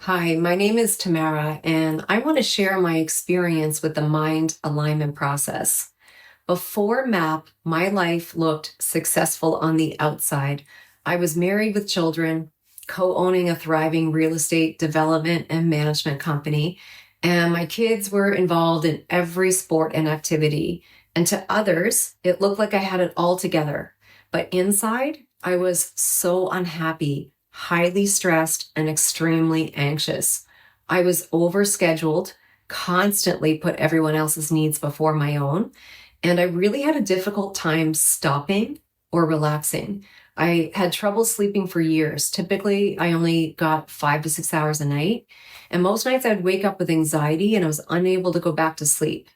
Hi, my name is Tamara, and I want to share my experience with the mind alignment process. Before MAP, my life looked successful on the outside. I was married with children, co owning a thriving real estate development and management company, and my kids were involved in every sport and activity. And to others, it looked like I had it all together. But inside, I was so unhappy, highly stressed, and extremely anxious. I was overscheduled, constantly put everyone else's needs before my own, and I really had a difficult time stopping or relaxing. I had trouble sleeping for years. Typically, I only got 5 to 6 hours a night. And most nights I'd wake up with anxiety and I was unable to go back to sleep.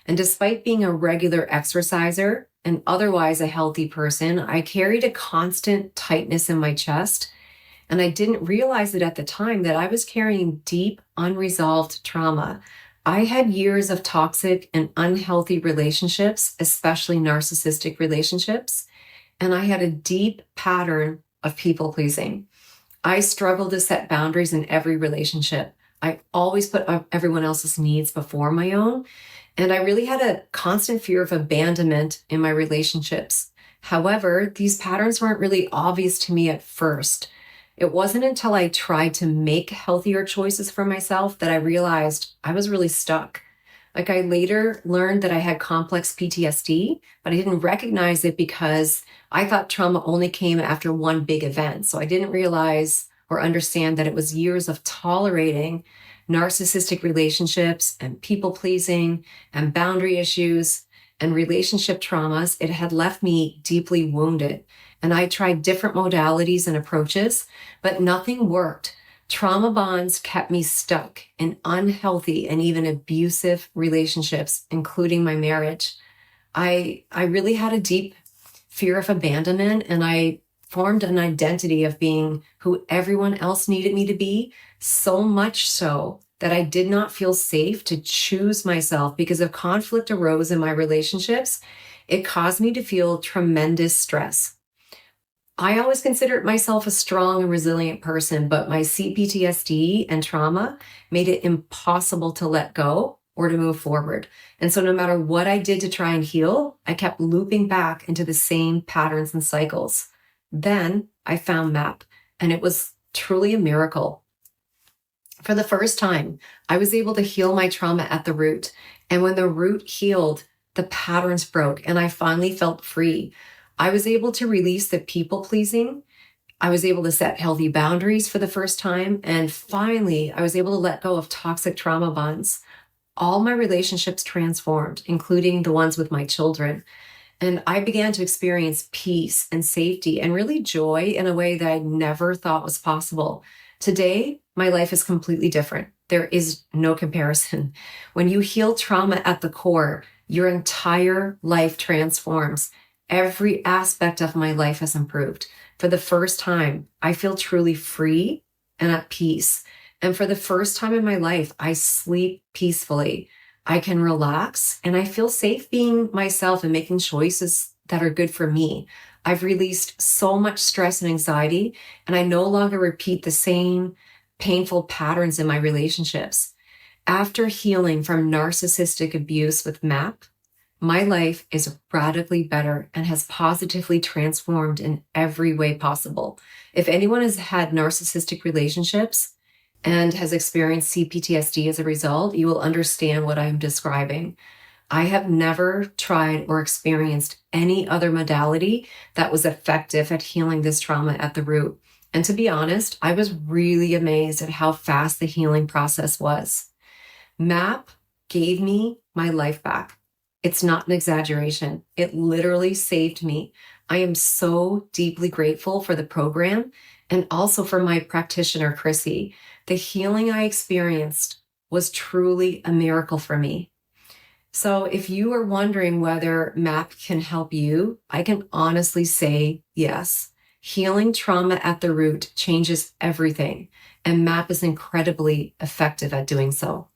And despite being a regular exerciser and otherwise a healthy person, I carried a constant tightness in my chest. And I didn't realize it at the time that I was carrying deep, unresolved trauma. I had years of toxic and unhealthy relationships, especially narcissistic relationships, and I had a deep pattern of people pleasing. I struggled to set boundaries in every relationship. I always put everyone else's needs before my own, and I really had a constant fear of abandonment in my relationships. However, these patterns weren't really obvious to me at first. It wasn't until I tried to make healthier choices for myself that I realized I was really stuck. Like I later learned that I had complex PTSD, but I didn't recognize it because I thought trauma only came after one big event. So I didn't realize or understand that it was years of tolerating narcissistic relationships and people pleasing and boundary issues and relationship traumas. It had left me deeply wounded. And I tried different modalities and approaches, but nothing worked. Trauma bonds kept me stuck in unhealthy and even abusive relationships, including my marriage. I really had a deep fear of abandonment, and I formed an identity of being who everyone else needed me to be, so much so that I did not feel safe to choose myself because if conflict arose in my relationships, it caused me to feel tremendous stress. I always considered myself a strong and resilient person, but my CPTSD and trauma made it impossible to let go or to move forward. And so no matter what I did to try and heal, I kept looping back into the same patterns and cycles. Then I found MAP, and it was truly a miracle. For the first time, I was able to heal my trauma at the root. And when the root healed, the patterns broke, and I finally felt free. I was able to release the people pleasing. I was able to set healthy boundaries for the first time. And finally, I was able to let go of toxic trauma bonds. All my relationships transformed, including the ones with my children. And I began to experience peace and safety and really joy in a way that I never thought was possible. Today, my life is completely different. There is no comparison. When you heal trauma at the core, your entire life transforms. Every aspect of my life has improved. For the first time, I feel truly free and at peace. And for the first time in my life, I sleep peacefully. I can relax and I feel safe being myself and making choices that are good for me. I've released so much stress and anxiety, and I no longer repeat the same painful patterns in my relationships. After healing from narcissistic abuse with MAP, my life is radically better and has positively transformed in every way possible. If anyone has had narcissistic relationships and has experienced CPTSD as a result, you will understand what I'm describing. I have never tried or experienced any other modality that was effective at healing this trauma at the root. And to be honest, I was really amazed at how fast the healing process was. MAP gave me my life back. It's not an exaggeration. It literally saved me. I am so deeply grateful for the program and also for my practitioner, Chrissy. The healing I experienced was truly a miracle for me. So if you are wondering whether MAP can help you, I can honestly say yes. Healing trauma at the root changes everything, and MAP is incredibly effective at doing so.